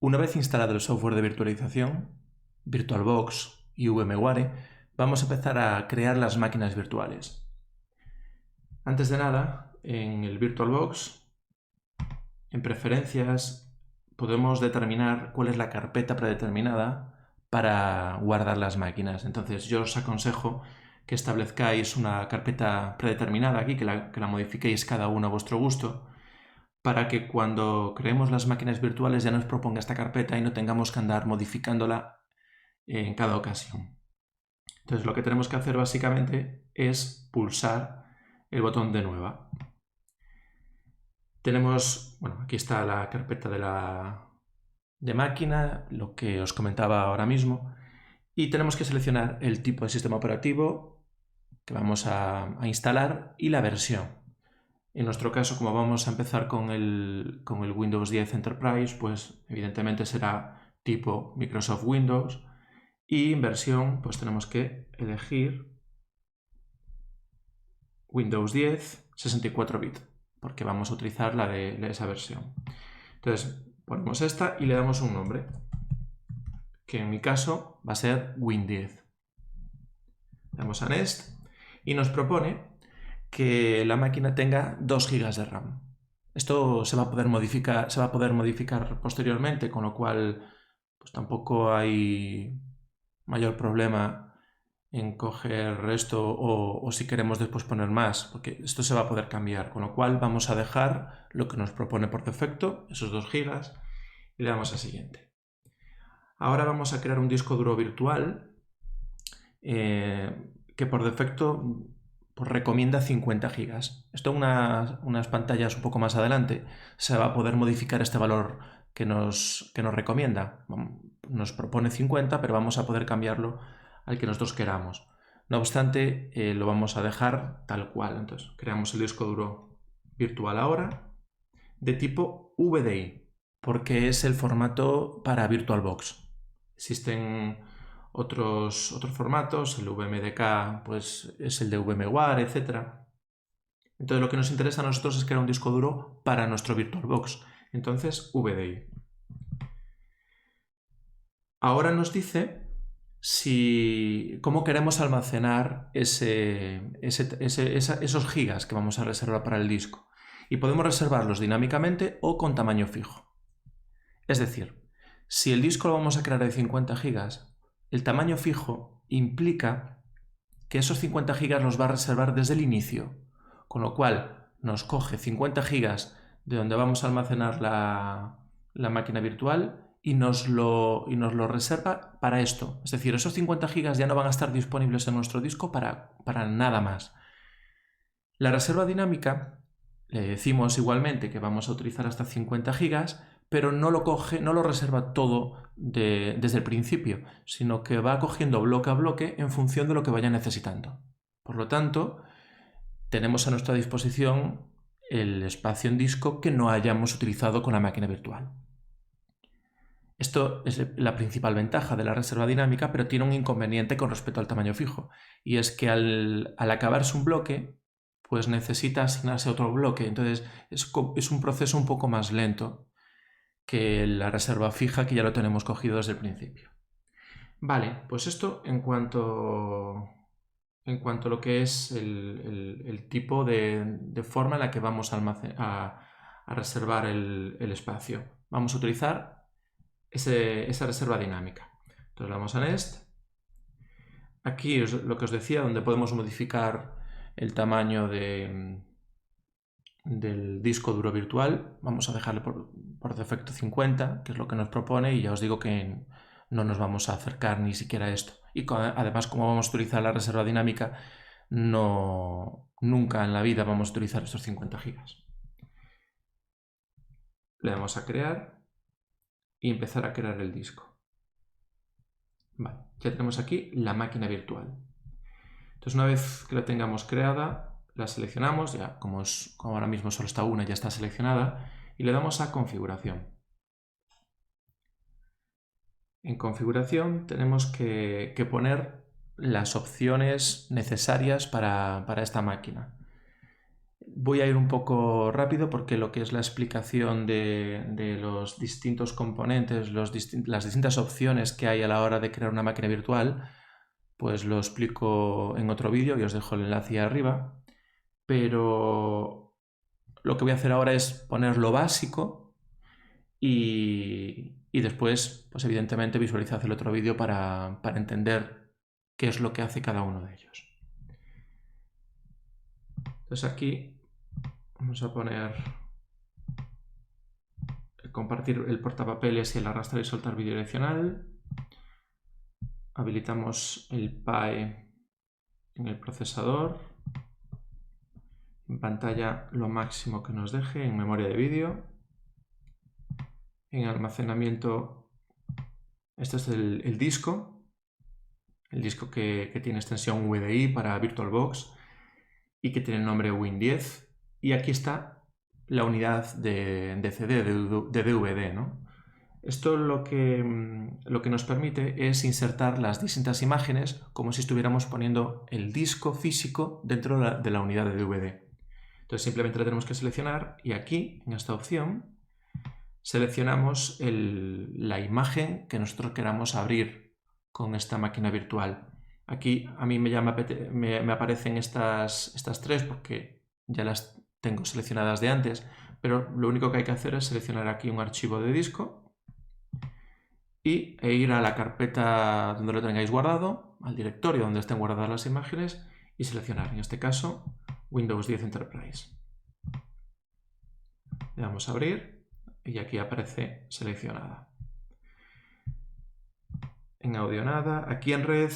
Una vez instalado el software de virtualización, VirtualBox y VMware, vamos a empezar a crear las máquinas virtuales. Antes de nada, en el VirtualBox, en preferencias, podemos determinar cuál es la carpeta predeterminada para guardar las máquinas. Entonces yo os aconsejo que establezcáis una carpeta predeterminada aquí, que la modifiquéis cada uno a vuestro gusto, para que cuando creemos las máquinas virtuales ya nos proponga esta carpeta y no tengamos que andar modificándola en cada ocasión. Entonces lo que tenemos que hacer básicamente es pulsar el botón de nueva. Tenemos, aquí está la carpeta de máquina, lo que os comentaba ahora mismo, y tenemos que seleccionar el tipo de sistema operativo que vamos a instalar y la versión. En nuestro caso, como vamos a empezar con el Windows 10 Enterprise, pues evidentemente será tipo Microsoft Windows, y en versión pues tenemos que elegir Windows 10 64 bits, porque vamos a utilizar la de esa versión. Entonces ponemos esta y le damos un nombre, que en mi caso va a ser Win10. Damos a Next y nos propone que la máquina tenga 2 GB de RAM. Esto se va a poder modificar posteriormente, con lo cual pues tampoco hay mayor problema en coger esto o si queremos después poner más, porque esto se va a poder cambiar, con lo cual vamos a dejar lo que nos propone por defecto, esos 2 GB, y le damos a siguiente. Ahora vamos a crear un disco duro virtual que por defecto pues recomienda 50 GB. Esto unas pantallas un poco más adelante se va a poder modificar este valor que nos recomienda. Nos propone 50, pero vamos a poder cambiarlo al que nosotros queramos. No obstante, lo vamos a dejar tal cual. Entonces, creamos el disco duro virtual ahora de tipo VDI, porque es el formato para VirtualBox. Existen otros formatos, el VMDK pues es el de VMware, etc. Entonces lo que nos interesa a nosotros es crear un disco duro para nuestro VirtualBox. Entonces VDI. Ahora nos dice cómo queremos almacenar esos gigas que vamos a reservar para el disco. Y podemos reservarlos dinámicamente o con tamaño fijo. Es decir, si el disco lo vamos a crear de 50 gigas, el tamaño fijo implica que esos 50 gigas los va a reservar desde el inicio, con lo cual nos coge 50 gigas de donde vamos a almacenar la máquina virtual y nos lo reserva para esto. Es decir, esos 50 gigas ya no van a estar disponibles en nuestro disco para nada más. La reserva dinámica, le decimos igualmente que vamos a utilizar hasta 50 gigas, pero no lo reserva todo desde el principio, sino que va cogiendo bloque a bloque en función de lo que vaya necesitando. Por lo tanto, tenemos a nuestra disposición el espacio en disco que no hayamos utilizado con la máquina virtual. Esto es la principal ventaja de la reserva dinámica, pero tiene un inconveniente con respecto al tamaño fijo, y es que al acabarse un bloque, pues necesita asignarse otro bloque. Entonces es un proceso un poco más lento que la reserva fija, que ya lo tenemos cogido desde el principio. Vale, pues esto en cuanto a lo que es el tipo de forma en la que vamos a reservar el espacio. Vamos a utilizar esa reserva dinámica. Entonces le damos a Next. Aquí es lo que os decía, donde podemos modificar el tamaño del disco duro virtual. Vamos a dejarle por defecto 50, que es lo que nos propone, y ya os digo que no nos vamos a acercar ni siquiera a esto. Y además, como vamos a utilizar la reserva dinámica, nunca en la vida vamos a utilizar estos 50 gigas. Le damos a crear y empezar a crear el disco. Vale, ya tenemos aquí la máquina virtual. Entonces, una vez que la tengamos creada, la seleccionamos, ya como ahora mismo solo está una, ya está seleccionada, y le damos a configuración. En configuración tenemos que poner las opciones necesarias para esta máquina. voy a ir un poco rápido porque lo que es la explicación de los distintos componentes, las distintas opciones que hay a la hora de crear una máquina virtual, pues lo explico en otro vídeo y os dejo el enlace ahí arriba. Pero lo que voy a hacer ahora es poner lo básico y después, pues evidentemente, visualizad el otro vídeo para entender qué es lo que hace cada uno de ellos. Entonces aquí vamos a poner compartir el portapapeles y el arrastrar y soltar bidireccional. Habilitamos el PAE en el procesador. En pantalla lo máximo que nos deje en memoria de vídeo. En almacenamiento, este es el disco que tiene extensión VDI para VirtualBox y que tiene el nombre Win10. Y aquí está la unidad de CD, de DVD, ¿no? Esto lo que nos permite es insertar las distintas imágenes como si estuviéramos poniendo el disco físico dentro de la unidad de DVD. Entonces simplemente le tenemos que seleccionar y aquí, en esta opción, seleccionamos la imagen que nosotros queramos abrir con esta máquina virtual. Aquí a mí me aparecen estas tres porque ya las tengo seleccionadas de antes, pero lo único que hay que hacer es seleccionar aquí un archivo de disco e ir a la carpeta donde lo tengáis guardado, al directorio donde estén guardadas las imágenes y seleccionar, en este caso, Windows 10 Enterprise. Le damos a abrir y aquí aparece seleccionada. En audio nada. Aquí en red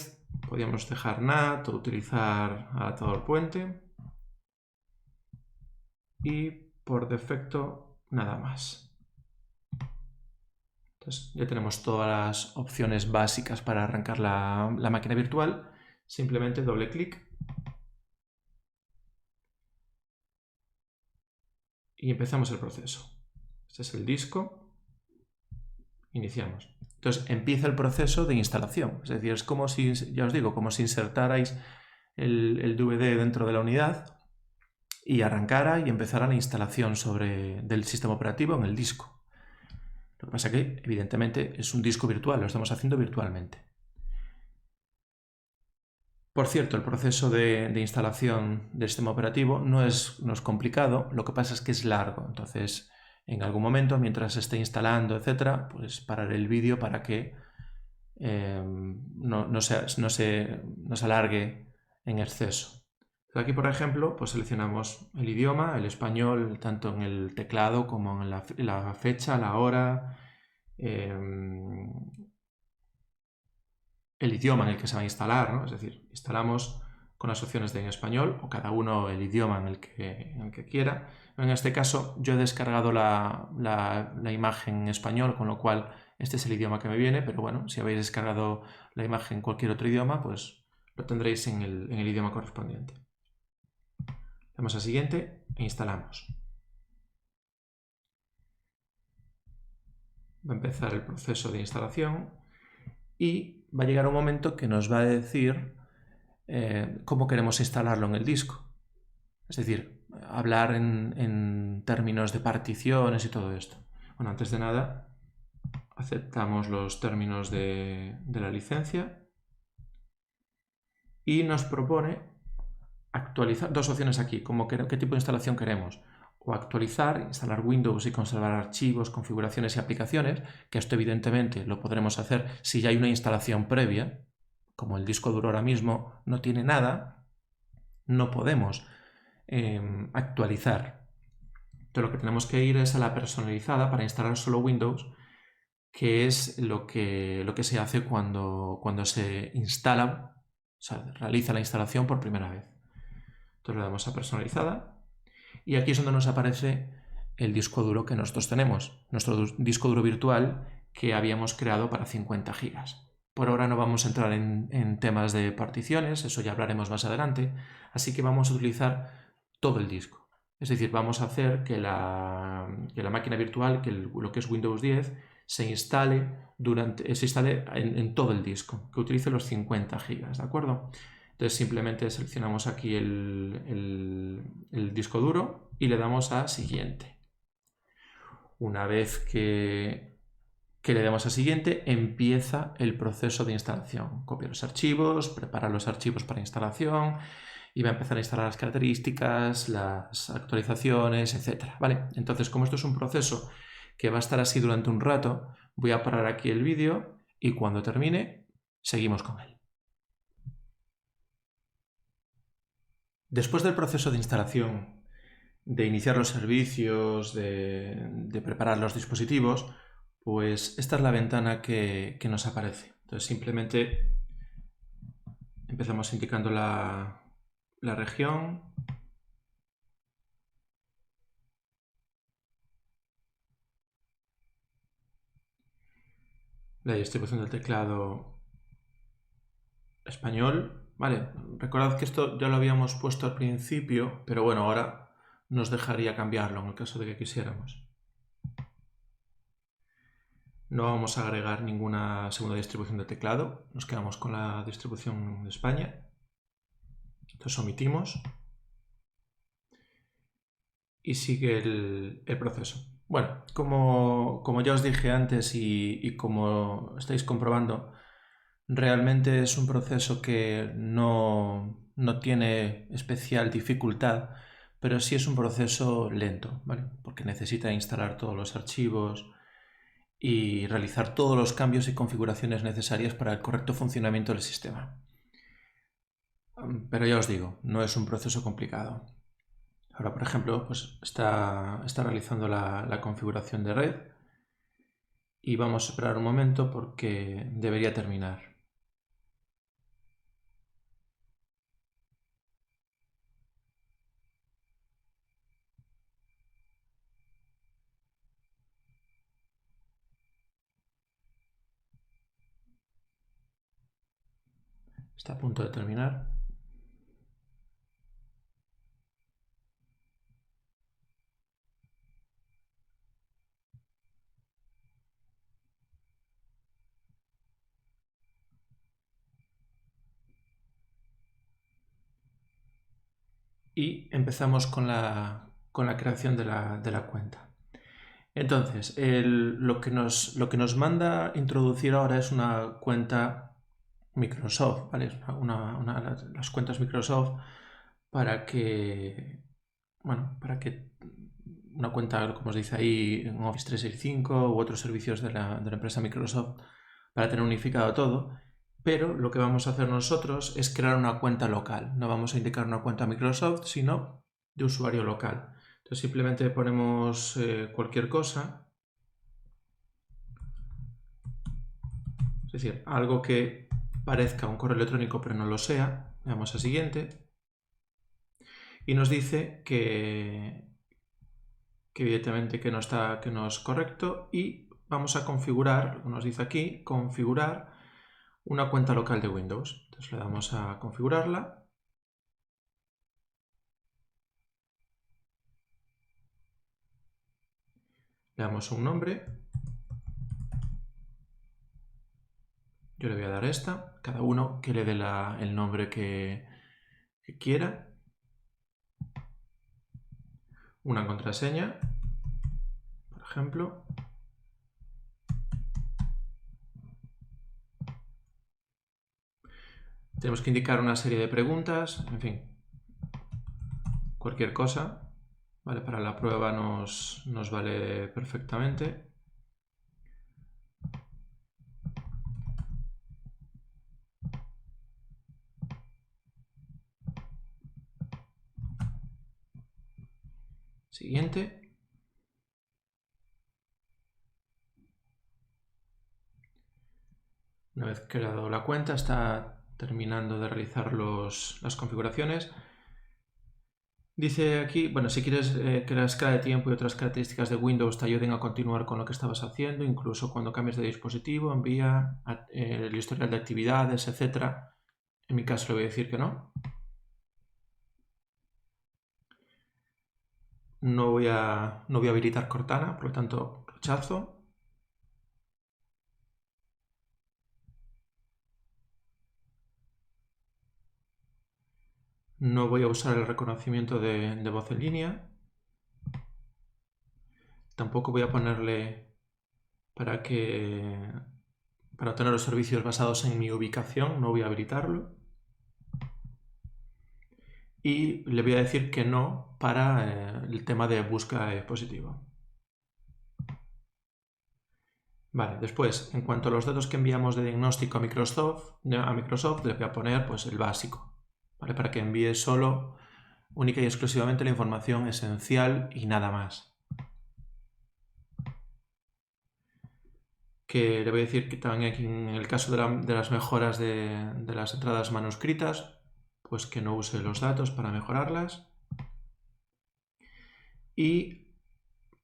podríamos dejar NAT o utilizar adaptador puente. Y por defecto nada más. Entonces ya tenemos todas las opciones básicas para arrancar la máquina virtual. Simplemente doble clic y empezamos el proceso. Este es el disco. Iniciamos. Entonces empieza el proceso de instalación. Es decir, es como si, ya os digo, como si insertarais el DVD dentro de la unidad y arrancara y empezara la instalación del sistema operativo en el disco. Lo que pasa es que, evidentemente, es un disco virtual, lo estamos haciendo virtualmente. Por cierto, el proceso de instalación del sistema operativo no es complicado, lo que pasa es que es largo. Entonces, en algún momento, mientras se esté instalando, etcétera, pues pararé el vídeo para que no se alargue en exceso. Aquí, por ejemplo, pues seleccionamos el idioma, el español, tanto en el teclado como en la fecha, la hora, el idioma en el que se va a instalar, ¿no? Es decir, instalamos con las opciones de en español o cada uno el idioma en el que quiera. En este caso yo he descargado la imagen en español, con lo cual este es el idioma que me viene, pero bueno, si habéis descargado la imagen en cualquier otro idioma, pues lo tendréis en el idioma correspondiente. Damos a siguiente e instalamos. Va a empezar el proceso de instalación y va a llegar un momento que nos va a decir cómo queremos instalarlo en el disco. Es decir, hablar en términos de particiones y todo esto. Bueno, antes de nada, aceptamos los términos de la licencia y nos propone actualizar dos opciones aquí, como qué tipo de instalación queremos. O actualizar, instalar Windows y conservar archivos, configuraciones y aplicaciones, que esto evidentemente lo podremos hacer si ya hay una instalación previa. Como el disco duro ahora mismo no tiene nada, no podemos actualizar. Entonces lo que tenemos que ir es a la personalizada para instalar solo Windows, que es lo que se hace cuando se instala, o sea, realiza la instalación por primera vez. Entonces le damos a personalizada y aquí es donde nos aparece el disco duro que nosotros tenemos, nuestro disco duro virtual que habíamos creado para 50 GB. Por ahora no vamos a entrar en temas de particiones, eso ya hablaremos más adelante, así que vamos a utilizar todo el disco. Es decir, vamos a hacer que la máquina virtual, lo que es Windows 10, se instale en todo el disco, que utilice los 50 GB, ¿de acuerdo? Entonces simplemente seleccionamos aquí el disco duro y le damos a siguiente. Una vez que le demos a siguiente, empieza el proceso de instalación. Copia los archivos, prepara los archivos para instalación y va a empezar a instalar las características, las actualizaciones, etc. ¿Vale? Entonces, como esto es un proceso que va a estar así durante un rato, voy a parar aquí el vídeo y cuando termine, seguimos con él. Después del proceso de instalación, de iniciar los servicios, de preparar los dispositivos, pues esta es la ventana que nos aparece. Entonces simplemente empezamos indicando la región. La distribución del teclado español. Vale, recordad que esto ya lo habíamos puesto al principio, pero bueno, ahora nos dejaría cambiarlo en el caso de que quisiéramos. No vamos a agregar ninguna segunda distribución de teclado, nos quedamos con la distribución de España. Entonces omitimos y sigue el proceso. Bueno, como ya os dije antes y como estáis comprobando, realmente es un proceso que no tiene especial dificultad, pero sí es un proceso lento, ¿vale? Porque necesita instalar todos los archivos y realizar todos los cambios y configuraciones necesarias para el correcto funcionamiento del sistema. Pero ya os digo, no es un proceso complicado. Ahora, por ejemplo, pues está realizando la configuración de red y vamos a esperar un momento porque debería terminar. Está a punto de terminar. Y empezamos con la creación de la cuenta. Entonces, lo que nos manda introducir ahora es una cuenta Microsoft, ¿vale? Es las cuentas Microsoft para que, bueno, una cuenta, como os dice ahí, en Office 365 u otros servicios de la empresa Microsoft para tener unificado todo. Pero lo que vamos a hacer nosotros es crear una cuenta local. No vamos a indicar una cuenta Microsoft, sino de usuario local. Entonces simplemente ponemos cualquier cosa. Es decir, algo que parezca un correo electrónico pero no lo sea. Le damos a siguiente. Y nos dice que evidentemente que no es correcto y vamos a configurar, como nos dice aquí, configurar una cuenta local de Windows. Entonces le damos a configurarla. Le damos un nombre. Yo le voy a dar esta. Cada uno que le dé el nombre que quiera. Una contraseña, por ejemplo. Tenemos que indicar una serie de preguntas, en fin, cualquier cosa. Vale, para la prueba nos vale perfectamente. Siguiente. Una vez creado la cuenta, está terminando de realizar las configuraciones. Dice aquí, bueno, si quieres que la escala de tiempo y otras características de Windows te ayuden a continuar con lo que estabas haciendo, incluso cuando cambies de dispositivo, envía el historial de actividades, etc. En mi caso le voy a decir que no. No voy a habilitar Cortana, por lo tanto rechazo. No voy a usar el reconocimiento de voz en línea. Tampoco voy a ponerle para obtener los servicios basados en mi ubicación, no voy a habilitarlo. Y le voy a decir que no para el tema de búsqueda de dispositivo. Vale, después, en cuanto a los datos que enviamos de diagnóstico a Microsoft le voy a poner pues, el básico, ¿vale? Para que envíe solo, única y exclusivamente la información esencial y nada más. Que le voy a decir que también aquí en el caso de las mejoras de las entradas manuscritas, pues que no use los datos para mejorarlas. Y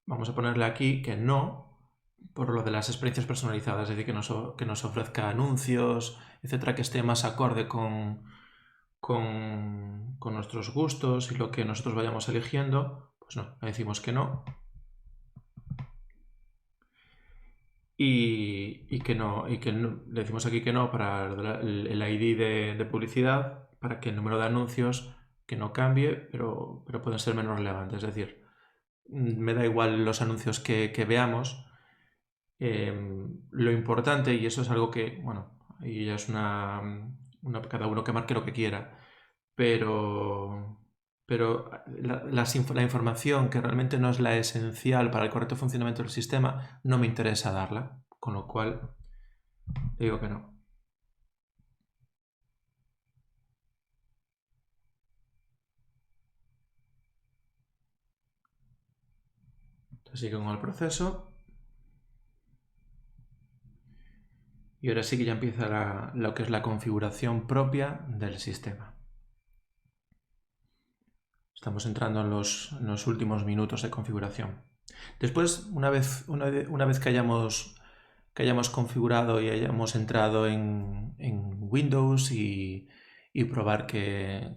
vamos a ponerle aquí que no, por lo de las experiencias personalizadas, es decir, que nos ofrezca anuncios, etcétera, que esté más acorde con nuestros gustos y lo que nosotros vayamos eligiendo. Pues no, le decimos que no. Y que no, le decimos aquí que no para el ID de publicidad, para que el número de anuncios que no cambie, pero pueden ser menos relevantes. Es decir, me da igual los anuncios que veamos. Lo importante, y eso es algo que, bueno, ahí ya es cada uno que marque lo que quiera, pero la información que realmente no es la esencial para el correcto funcionamiento del sistema, no me interesa darla, con lo cual digo que no. Entonces sigo con el proceso. Y ahora sí que ya empieza lo que es la configuración propia del sistema. Estamos entrando en los últimos minutos de configuración. Después, una vez que hayamos configurado y hayamos entrado en Windows y probar que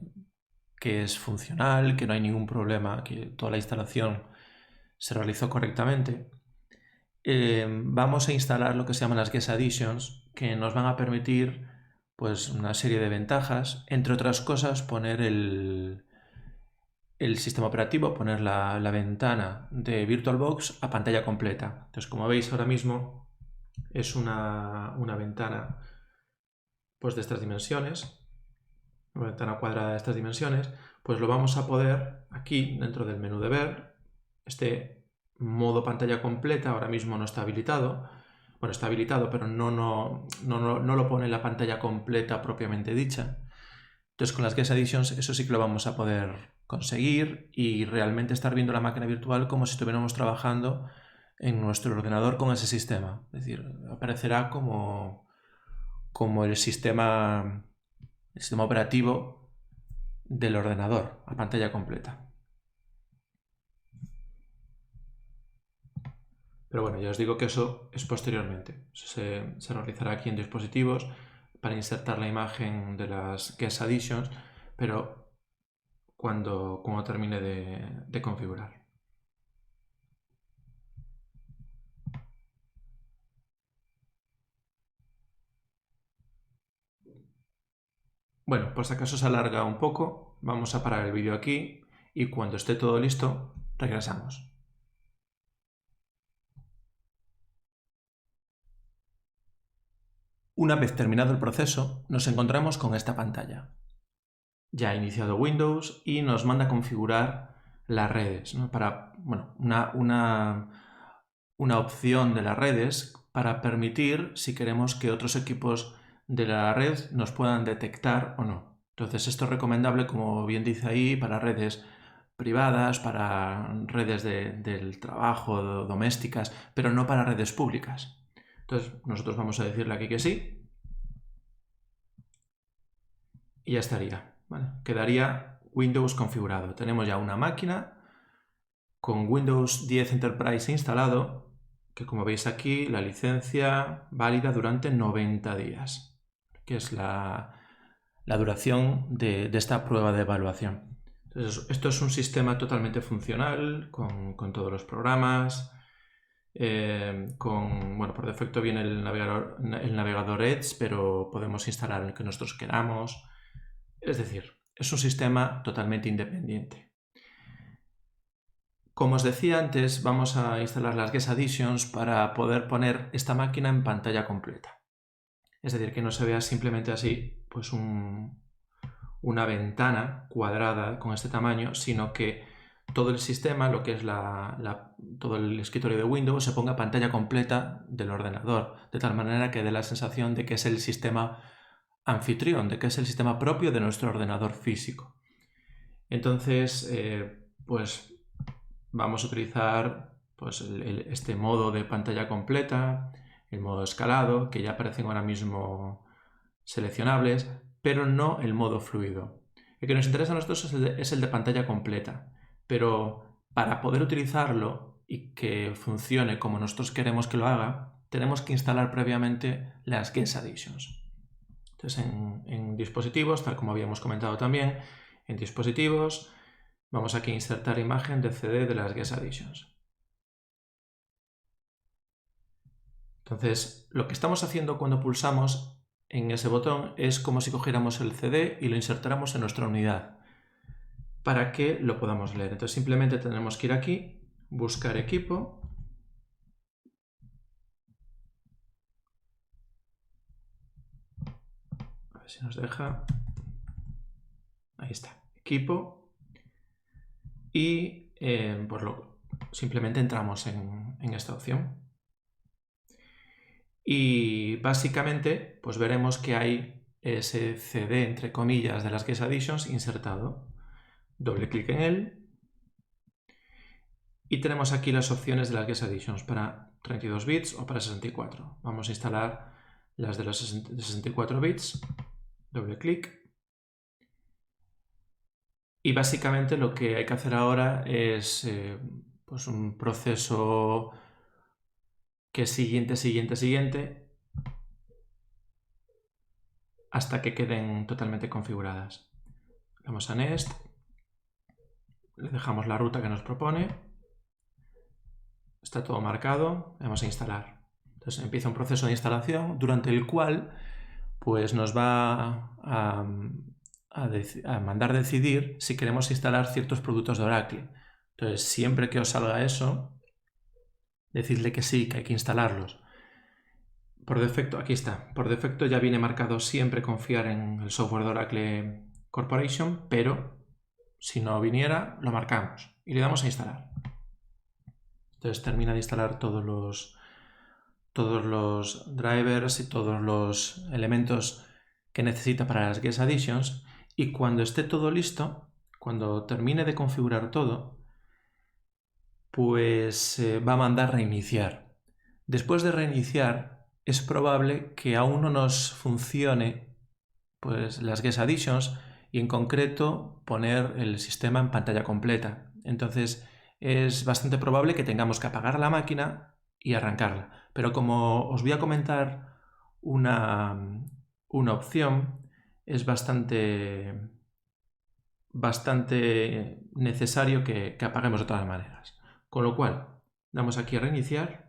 es funcional, que no hay ningún problema, que toda la instalación se realizó correctamente, vamos a instalar lo que se llaman las Guest Additions, que nos van a permitir pues, una serie de ventajas, entre otras cosas poner el sistema operativo, poner la ventana de VirtualBox a pantalla completa. Entonces, como veis ahora mismo, es una ventana pues, de estas dimensiones, una ventana cuadrada de estas dimensiones, pues lo vamos a poder aquí, dentro del menú de ver, este modo pantalla completa ahora mismo no está habilitado. Bueno, está habilitado, pero no lo pone en la pantalla completa propiamente dicha. Entonces, con las Guest Additions eso sí que lo vamos a poder conseguir y realmente estar viendo la máquina virtual como si estuviéramos trabajando en nuestro ordenador con ese sistema. Es decir, aparecerá como el sistema operativo del ordenador a pantalla completa. Pero bueno, ya os digo que eso es posteriormente. Eso se realizará aquí en dispositivos para insertar la imagen de las Guest Additions, pero cuando termine de configurar. Bueno, por si acaso se alarga un poco, vamos a parar el vídeo aquí y cuando esté todo listo, regresamos. Una vez terminado el proceso, nos encontramos con esta pantalla. Ya ha iniciado Windows y nos manda a configurar las redes, ¿no? Para, bueno, una opción de las redes para permitir si queremos que otros equipos de la red nos puedan detectar o no. Entonces esto es recomendable, como bien dice ahí, para redes privadas, para redes del trabajo, domésticas, pero no para redes públicas. Entonces nosotros vamos a decirle aquí que sí y ya estaría. ¿Vale? Quedaría Windows configurado. Tenemos ya una máquina con Windows 10 Enterprise instalado, que como veis aquí, la licencia válida durante 90 días, que es la duración de esta prueba de evaluación. Entonces, esto es un sistema totalmente funcional, con todos los programas, por defecto viene el navegador Edge, pero podemos instalar el que nosotros queramos. Es decir, es un sistema totalmente independiente. Como os decía antes, vamos a instalar las Guest Additions para poder poner esta máquina en pantalla completa. Es decir, que no se vea simplemente así, pues una ventana cuadrada con este tamaño, sino que todo el sistema, lo que es todo el escritorio de Windows, se ponga pantalla completa del ordenador, de tal manera que dé la sensación de que es el sistema anfitrión, de que es el sistema propio de nuestro ordenador físico. Entonces, pues vamos a utilizar pues, este modo de pantalla completa, el modo escalado, que ya aparecen ahora mismo seleccionables, pero no el modo fluido. El que nos interesa a nosotros es el de pantalla completa, pero para poder utilizarlo y que funcione como nosotros queremos que lo haga, tenemos que instalar previamente las Guest Additions. Entonces en dispositivos, tal como habíamos comentado también, en dispositivos vamos aquí a insertar imagen de CD de las Guest Additions. Entonces, lo que estamos haciendo cuando pulsamos en ese botón es como si cogiéramos el CD y lo insertáramos en nuestra unidad para que lo podamos leer. Entonces simplemente tenemos que ir aquí, buscar equipo, a ver si nos deja, ahí está, equipo, y pues simplemente entramos en esta opción. Y básicamente pues veremos que hay ese CD entre comillas de las Guest Additions insertado. Doble clic en él y tenemos aquí las opciones de las Guest Additions para 32 bits o para 64. Vamos a instalar las de los 64 bits, doble clic. Y básicamente lo que hay que hacer ahora es pues un proceso que es siguiente, hasta que queden totalmente configuradas. Vamos a Next, le dejamos la ruta que nos propone, está todo marcado, vamos a instalar. Entonces empieza un proceso de instalación durante el cual pues nos va a mandar decidir si queremos instalar ciertos productos de Oracle. Entonces siempre que os salga eso, decidle que sí, que hay que instalarlos. Por defecto, aquí está, por defecto ya viene marcado siempre confiar en el software de Oracle Corporation, pero si no viniera, lo marcamos y le damos a instalar. Entonces termina de instalar todos los drivers y todos los elementos que necesita para las Guest Additions, y cuando esté todo listo, cuando termine de configurar todo, pues va a mandar reiniciar. Después de reiniciar, es probable que aún no nos funcione pues, las Guest Additions y en concreto poner el sistema en pantalla completa. Entonces es bastante probable que tengamos que apagar la máquina y arrancarla. Pero como os voy a comentar una opción, es bastante necesario que apaguemos de todas maneras. Con lo cual, damos aquí a reiniciar.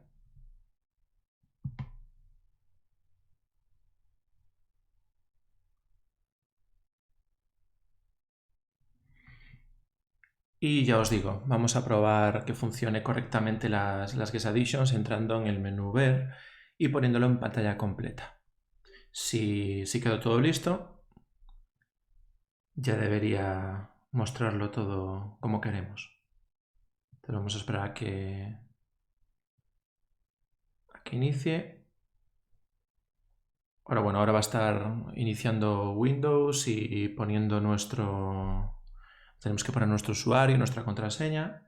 Y ya os digo, vamos a probar que funcione correctamente las Guest Additions entrando en el menú Ver y poniéndolo en pantalla completa. Si quedó todo listo, ya debería mostrarlo todo como queremos. Entonces vamos a esperar a que inicie. Ahora va a estar iniciando Windows y poniendo tenemos que poner nuestro usuario y nuestra contraseña.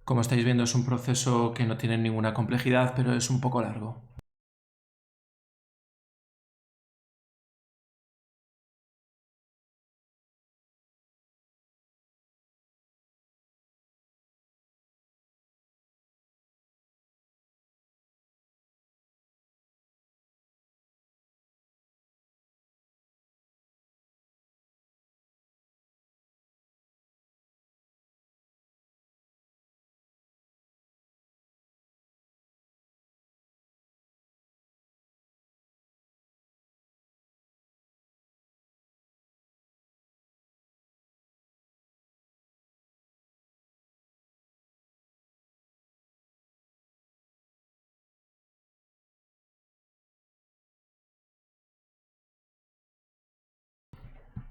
Como estáis viendo, es un proceso que no tiene ninguna complejidad, pero es un poco largo.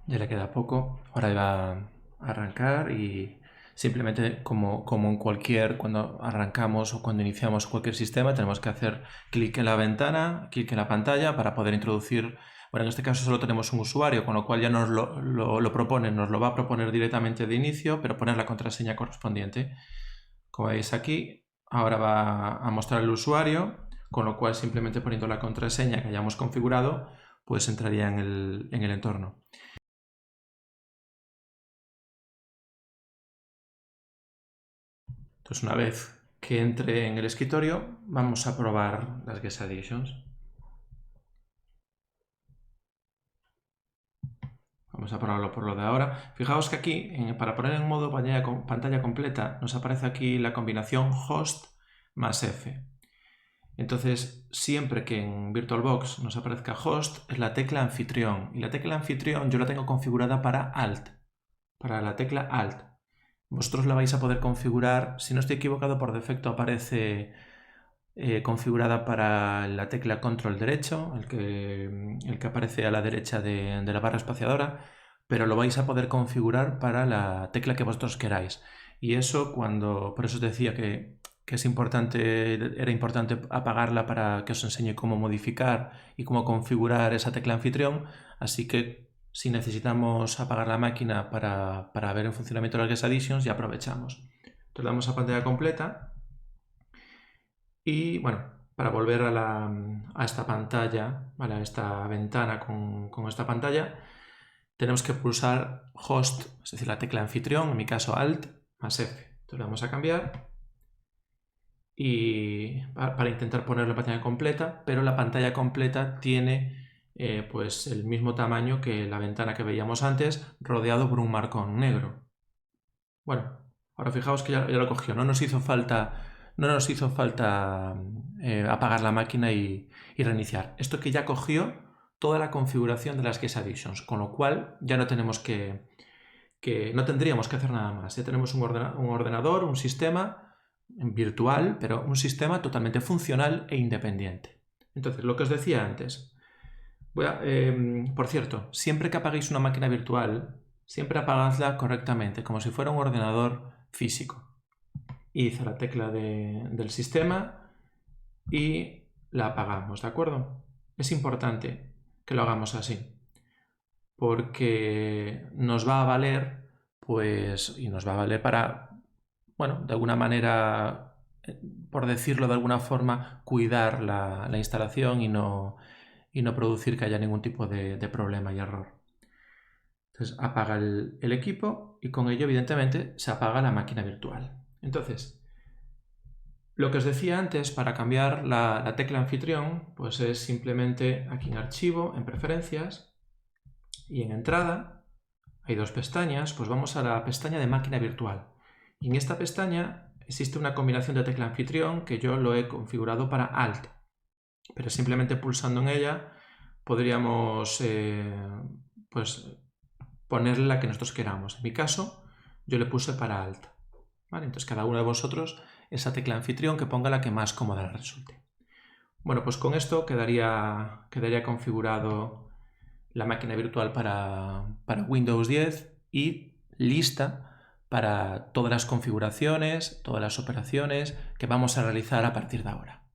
Ya le queda poco. Ahora va a arrancar y simplemente como en cuando arrancamos o cuando iniciamos cualquier sistema, tenemos que hacer clic en la ventana, clic en la pantalla para poder introducir. Bueno, en este caso solo tenemos un usuario, con lo cual ya nos lo propone, nos lo va a proponer directamente de inicio, pero poner la contraseña correspondiente. Como veis aquí, ahora va a mostrar el usuario, con lo cual simplemente poniendo la contraseña que hayamos configurado, pues entraría en el entorno. Entonces, una vez que entre en el escritorio, vamos a probar las Guest Additions. Vamos a probarlo por lo de ahora. Fijaos que aquí, para poner en modo pantalla completa, nos aparece aquí la combinación host más F. Entonces, siempre que en VirtualBox nos aparezca host, es la tecla anfitrión. Y la tecla anfitrión yo la tengo configurada para Alt, para la tecla Alt. Vosotros la vais a poder configurar, si no estoy equivocado, por defecto aparece configurada para la tecla control derecho, el que aparece a la derecha de la barra espaciadora, pero lo vais a poder configurar para la tecla que vosotros queráis. Y eso por eso os decía que era importante apagarla para que os enseñe cómo modificar y cómo configurar esa tecla anfitrión, así que si necesitamos apagar la máquina para ver el funcionamiento de las Guest Additions, ya aprovechamos. Entonces le damos a pantalla completa. Y bueno, para volver a esta pantalla, ¿vale? A esta ventana con esta pantalla, tenemos que pulsar Host, es decir, la tecla anfitrión, en mi caso Alt, más F. Entonces le vamos a cambiar y para intentar ponerlo en pantalla completa, pero la pantalla completa tiene pues el mismo tamaño que la ventana que veíamos antes, rodeado por un marcón negro. Bueno, ahora fijaos que ya lo cogió, no nos hizo falta apagar la máquina y reiniciar. Esto que ya cogió toda la configuración de las Guest Additions, con lo cual ya no tenemos no tendríamos que hacer nada más. Ya tenemos un ordenador, un sistema virtual, pero un sistema totalmente funcional e independiente. Entonces, lo que os decía antes. Por cierto, siempre que apaguéis una máquina virtual, siempre apagadla correctamente, como si fuera un ordenador físico. Hice la tecla del sistema y la apagamos, ¿de acuerdo? Es importante que lo hagamos así, porque nos va a valer, pues, y nos va a valer para, bueno, de alguna manera, por decirlo de alguna forma, cuidar la instalación y no producir que haya ningún tipo de problema y error. Entonces apaga el equipo y con ello evidentemente se apaga la máquina virtual. Entonces, lo que os decía antes, para cambiar la tecla anfitrión, pues es simplemente aquí en archivo, en preferencias y en entrada, hay dos pestañas, pues vamos a la pestaña de máquina virtual. Y en esta pestaña existe una combinación de tecla anfitrión que yo lo he configurado para Alt, pero simplemente pulsando en ella podríamos pues ponerle la que nosotros queramos. En mi caso, yo le puse para Alt. ¿Vale? Entonces cada uno de vosotros esa tecla anfitrión que ponga la que más cómoda le resulte. Bueno, pues con esto quedaría configurado la máquina virtual para Windows 10 y lista para todas las configuraciones, todas las operaciones que vamos a realizar a partir de ahora.